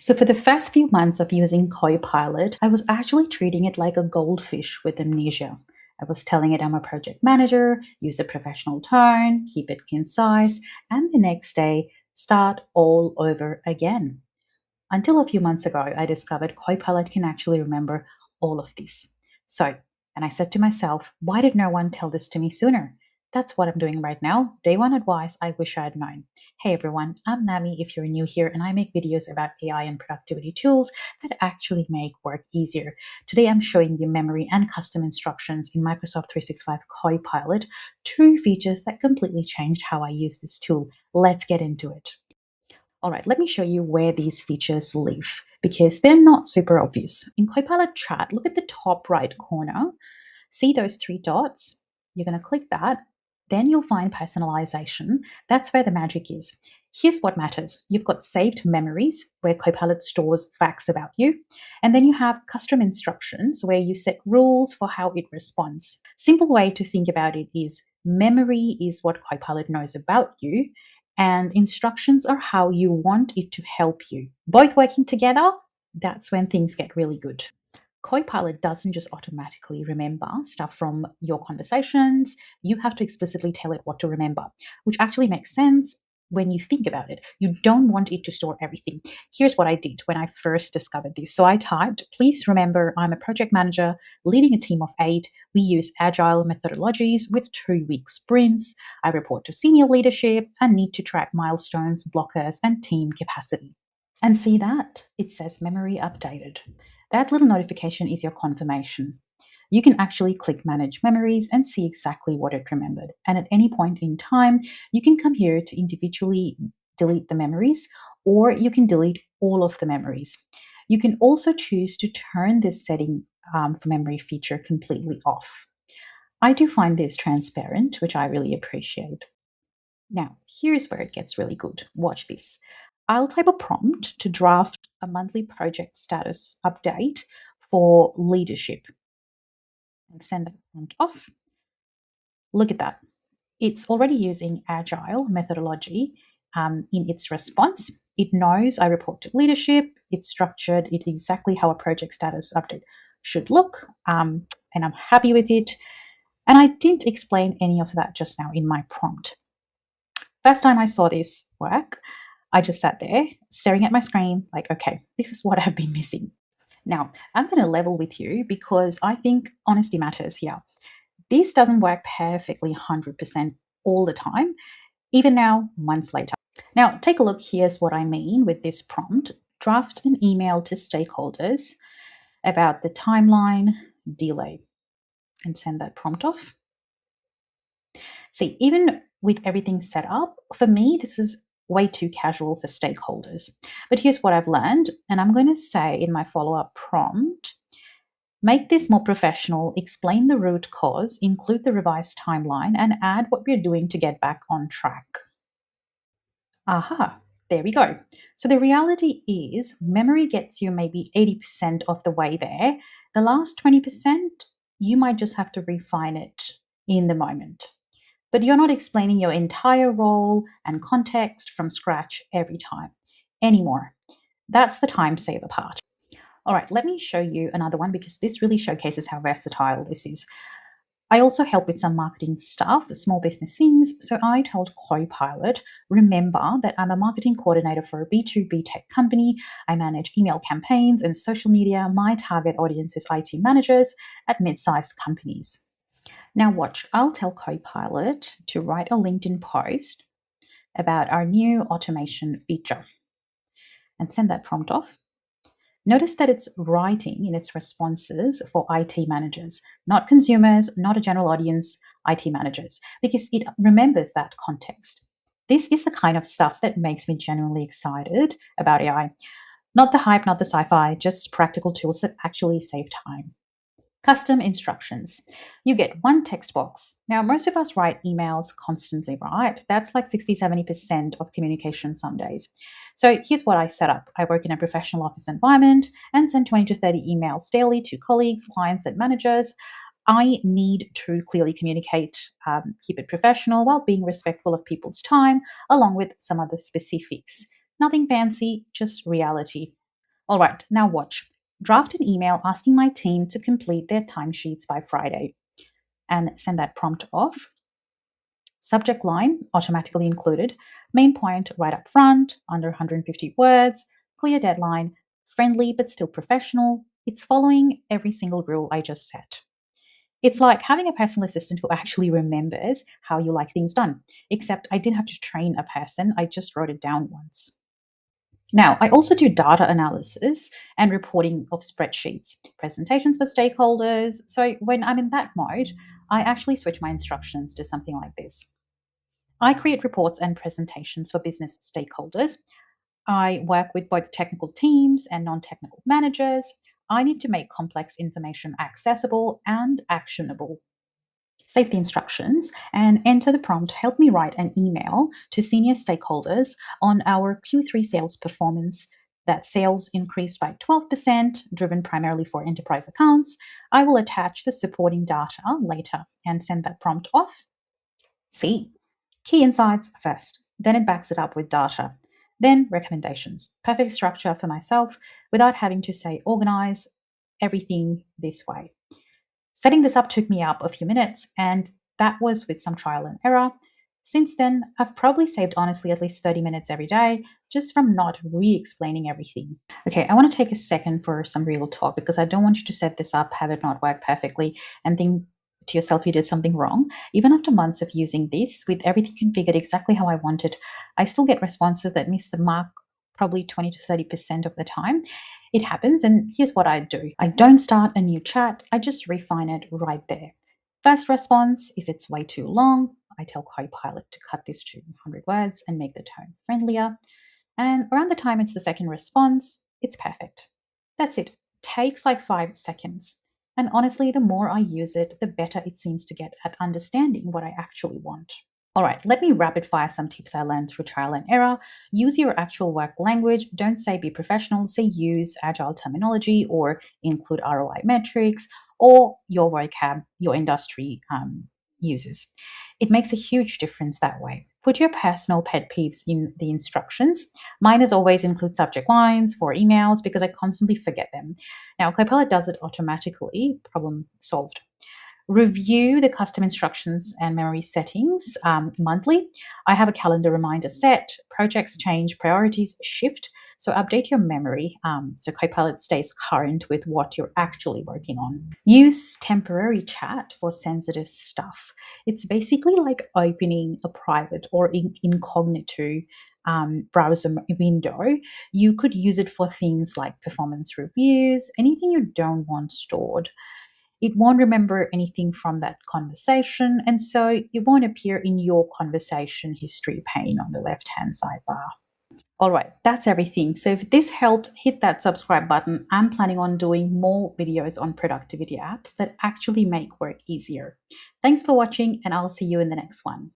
So, for the first few months of using Copilot, I was actually treating it like a goldfish with amnesia. I was telling it I'm a project manager, use a professional tone, keep it concise, and the next day, start all over again. Until a few months ago, I discovered Copilot can actually remember all of this. So, and I said to myself, why did no one tell this to me sooner? That's what I'm doing right now. Day one advice I wish I had known. Hey everyone, I'm Nami if you're new here, and I make videos about AI and productivity tools that actually make work easier. Today I'm showing you memory and custom instructions in Microsoft 365 Copilot, two features that completely changed how I use this tool. Let's get into it. All right, let me show you where these features live because they're not super obvious. In Copilot Chat, look at the top right corner. See those three dots? You're going to click that. Then you'll find personalization. That's where the magic is. Here's what matters. You've got saved memories where Copilot stores facts about you. And then you have custom instructions where you set rules for how it responds. Simple way to think about it is memory is what Copilot knows about you, and instructions are how you want it to help you. Both working together, that's when things get really good. Copilot doesn't just automatically remember stuff from your conversations. You have to explicitly tell it what to remember, which actually makes sense when you think about it. You don't want it to store everything. Here's what I did when I first discovered this. So I typed, please remember I'm a project manager leading a team of 8. We use agile methodologies with 2-week sprints. I report to senior leadership and need to track milestones, blockers, and team capacity. And see that? It says memory updated. That little notification is your confirmation. You can actually click Manage Memories and see exactly what it remembered. And at any point in time, you can come here to individually delete the memories, or you can delete all of the memories. You can also choose to turn this setting for memory feature completely off. I do find this transparent, which I really appreciate. Now, here's where it gets really good. Watch this. I'll type a prompt to draft a monthly project status update for leadership and send that prompt off. Look at that. It's already using agile methodology in its response. It knows I report to leadership. It's structured. It's exactly how a project status update should look. And I'm happy with it. And I didn't explain any of that just now in my prompt. First time I saw this work, I just sat there staring at my screen, like, okay, this is what I've been missing. Now, I'm going to level with you because I think honesty matters here. This doesn't work perfectly 100% all the time, even now, months later. Now, take a look. Here's what I mean with this prompt. Draft an email to stakeholders about the timeline delay and send that prompt off. See, even with everything set up, for me, this is way too casual for stakeholders. But here's what I've learned, and I'm going to say in my follow up prompt, make this more professional, explain the root cause, include the revised timeline, and add what we're doing to get back on track. Aha, there we go. So the reality is, memory gets you maybe 80% of the way there. The last 20%, you might just have to refine it in the moment. But you're not explaining your entire role and context from scratch every time anymore. That's the time saver part. All right, let me show you another one because this really showcases how versatile this is. I also help with some marketing stuff, small business things. So I told Copilot, remember that I'm a marketing coordinator for a B2B tech company. I manage email campaigns and social media. My target audience is IT managers at mid-sized companies. Now watch, I'll tell Copilot to write a LinkedIn post about our new automation feature and send that prompt off. Notice that it's writing in its responses for IT managers, not consumers, not a general audience, IT managers, because it remembers that context. This is the kind of stuff that makes me genuinely excited about AI. Not the hype, not the sci-fi, just practical tools that actually save time. Custom instructions. You get one text box. Now, most of us write emails constantly, right? That's like 60-70% of communication some days. So here's what I set up. I work in a professional office environment and send 20 to 30 emails daily to colleagues, clients, and managers. I need to clearly communicate, keep it professional while being respectful of people's time, along with some other specifics. Nothing fancy, just reality. All right, now watch. Draft an email asking my team to complete their timesheets by Friday and send that prompt off. Subject line automatically included. Main point right up front, under 150 words, clear deadline, friendly but still professional. It's following every single rule I just set. It's like having a personal assistant who actually remembers how you like things done, except I didn't have to train a person, I just wrote it down once. Now, I also do data analysis and reporting of spreadsheets, presentations for stakeholders. So when I'm in that mode, I actually switch my instructions to something like this. I create reports and presentations for business stakeholders. I work with both technical teams and non technical managers. I need to make complex information accessible and actionable. Save the instructions and enter the prompt. Help me write an email to senior stakeholders on our Q3 sales performance that sales increased by 12%, driven primarily for enterprise accounts. I will attach the supporting data later and send that prompt off. See, key insights first, then it backs it up with data, then recommendations. Perfect structure for myself without having to say organize everything this way. Setting this up took me up a few minutes, and that was with some trial and error. Since then, I've probably saved honestly at least 30 minutes every day just from not re explaining everything. Okay, I want to take a second for some real talk because I don't want you to set this up, have it not work perfectly, and think to yourself you did something wrong. Even after months of using this, with everything configured exactly how I wanted, I still get responses that miss the mark probably 20 to 30% of the time. It happens, and here's what I do. I don't start a new chat, I just refine it right there. First response, if it's way too long, I tell Copilot to cut this to 100 words and make the tone friendlier. And around the time it's the second response, it's perfect. That's it. Takes like 5 seconds. And honestly, the more I use it, the better it seems to get at understanding what I actually want. All right, let me rapid fire some tips I learned through trial and error. Use your actual work language. Don't say be professional, say use agile terminology or include ROI metrics or your vocab, your industry uses. It makes a huge difference that way. Put your personal pet peeves in the instructions. Mine as always include subject lines for emails because I constantly forget them. Now, Copilot does it automatically, problem solved. Review the custom instructions and memory settings monthly. I have a calendar reminder set. Projects change, priorities shift. So update your memory so Copilot stays current with what you're actually working on. Use temporary chat for sensitive stuff. It's basically like opening a private or incognito browser window. You could use it for things like performance reviews, anything you don't want stored. It won't remember anything from that conversation, and so it won't appear in your conversation history pane on the left hand sidebar. All right, that's everything. So if this helped, hit that subscribe button. I'm planning on doing more videos on productivity apps that actually make work easier. Thanks for watching, and I'll see you in the next one.